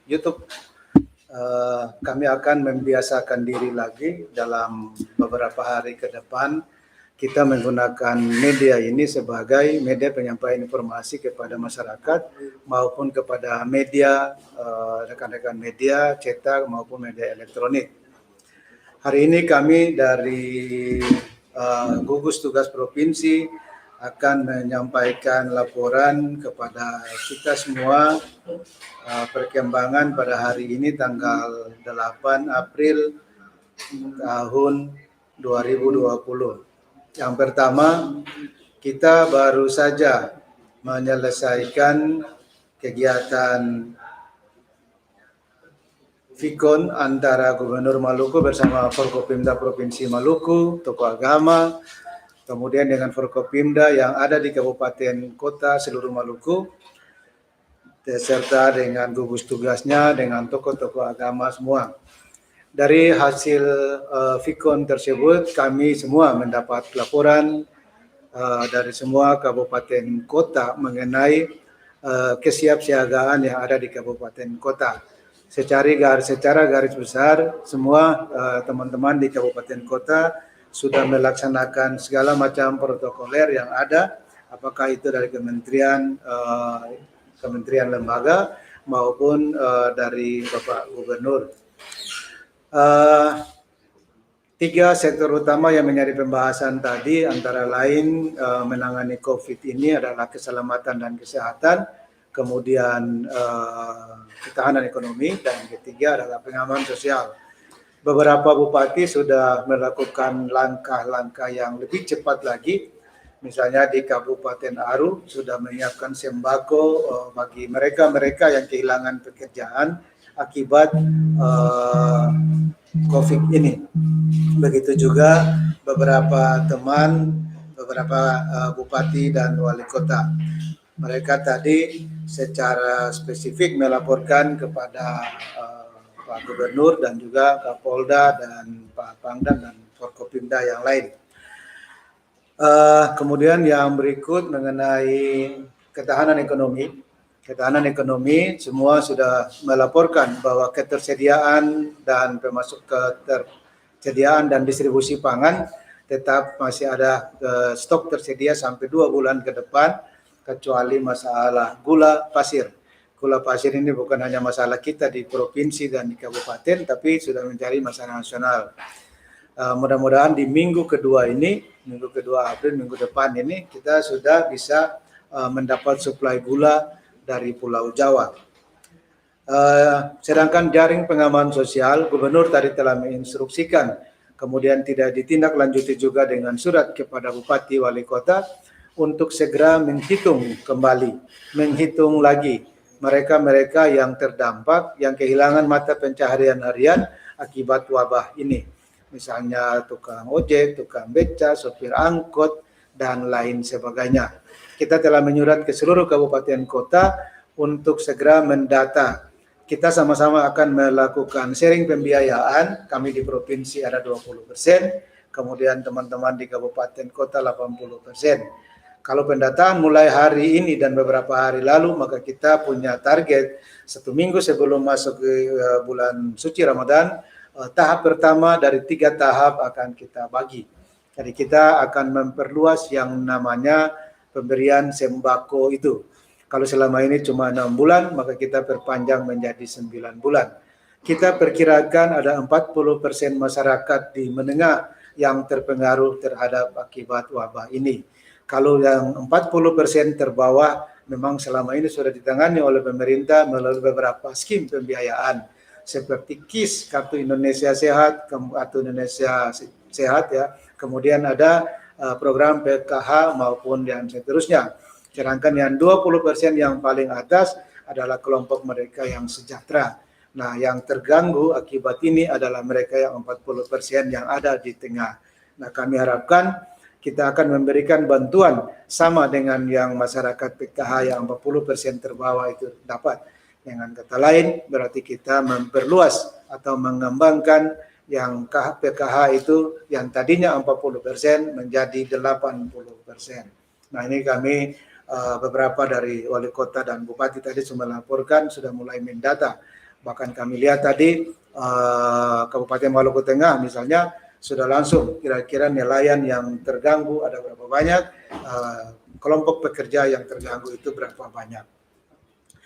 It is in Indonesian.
YouTube ini, kami akan membiasakan diri lagi dalam beberapa hari ke depan. Kita menggunakan media ini sebagai media penyampaian informasi kepada masyarakat maupun kepada media, rekan-rekan media cetak maupun media elektronik. Hari ini kami dari gugus tugas provinsi akan menyampaikan laporan kepada kita semua perkembangan pada hari ini tanggal 8 April tahun 2020. Yang pertama, kita baru saja menyelesaikan kegiatan Fikon antara Gubernur Maluku bersama Forkopimda Provinsi Maluku, tokoh agama, kemudian dengan Forkopimda yang ada di kabupaten kota seluruh Maluku, serta dengan gugus tugasnya, dengan tokoh-tokoh agama semua. Dari hasil Fikon tersebut, kami semua mendapat laporan dari semua kabupaten kota mengenai kesiapsiagaan yang ada di kabupaten kota. Secara garis besar, semua teman-teman di kabupaten kota sudah melaksanakan segala macam protokoler yang ada, apakah itu dari kementerian lembaga maupun dari Bapak Gubernur. 3 sektor utama yang menjadi pembahasan tadi antara lain menangani COVID ini adalah keselamatan dan kesehatan, kemudian ketahanan ekonomi, dan yang ketiga adalah pengamanan sosial. Beberapa bupati sudah melakukan langkah-langkah yang lebih cepat lagi. Misalnya di Kabupaten Aru sudah menyiapkan sembako bagi mereka yang kehilangan pekerjaan akibat COVID ini. Begitu juga beberapa bupati dan wali kota. Mereka tadi secara spesifik melaporkan kepada Pak Gubernur dan juga Kapolda dan Pak Pangdam dan Forkopimda yang lain. Kemudian yang berikut mengenai ketahanan ekonomi. Ketahanan ekonomi semua sudah melaporkan bahwa ketersediaan dan ketersediaan dan distribusi pangan tetap masih ada stok tersedia sampai 2 bulan ke depan, kecuali masalah gula pasir. Gula pasir ini bukan hanya masalah kita di provinsi dan di kabupaten, tapi sudah menjadi masalah nasional. Mudah-mudahan di minggu kedua April, minggu depan ini, kita sudah bisa mendapat suplai gula dari Pulau Jawa. Sedangkan jaring pengaman sosial, Gubernur tadi telah menginstruksikan, kemudian tidak ditindaklanjuti juga dengan surat kepada Bupati Wali Kota untuk segera menghitung lagi mereka yang terdampak, yang kehilangan mata pencaharian harian akibat wabah ini. Misalnya tukang ojek, tukang beca, sopir angkot, dan lain sebagainya. Kita telah menyurat ke seluruh kabupaten kota untuk segera mendata. Kita sama-sama akan melakukan sharing pembiayaan. Kami di provinsi ada 20%, kemudian teman-teman di kabupaten kota 80%. Kalau pendataan mulai hari ini dan beberapa hari lalu, maka kita punya target 1 minggu sebelum masuk ke bulan suci Ramadan, tahap pertama dari 3 tahap akan kita bagi. Jadi kita akan memperluas yang namanya pemberian sembako itu. Kalau selama ini cuma 6 bulan, maka kita perpanjang menjadi 9 bulan. Kita perkirakan ada 40% masyarakat di menengah yang terpengaruh terhadap akibat wabah ini. Kalau yang 40% terbawah, memang selama ini sudah ditangani oleh pemerintah melalui beberapa skim pembiayaan seperti KIS, Kartu Indonesia Sehat, Kartu Indonesia Sehat ya. Kemudian ada program PKH maupun yang seterusnya. Sedangkan yang 20% yang paling atas adalah kelompok mereka yang sejahtera. Nah, yang terganggu akibat ini adalah mereka yang 40% yang ada di tengah. Nah, kami harapkan kita akan memberikan bantuan sama dengan yang masyarakat PKH yang 40% terbawah itu dapat. Dengan kata lain, berarti kita memperluas atau mengembangkan yang PKH itu yang tadinya 40% menjadi 80%. Nah, ini kami beberapa dari wali kota dan bupati tadi sudah melaporkan sudah mulai mendata. Bahkan kami lihat tadi Kabupaten Maluku Tengah misalnya sudah langsung kira-kira nelayan yang terganggu ada berapa banyak, kelompok pekerja yang terganggu itu berapa banyak.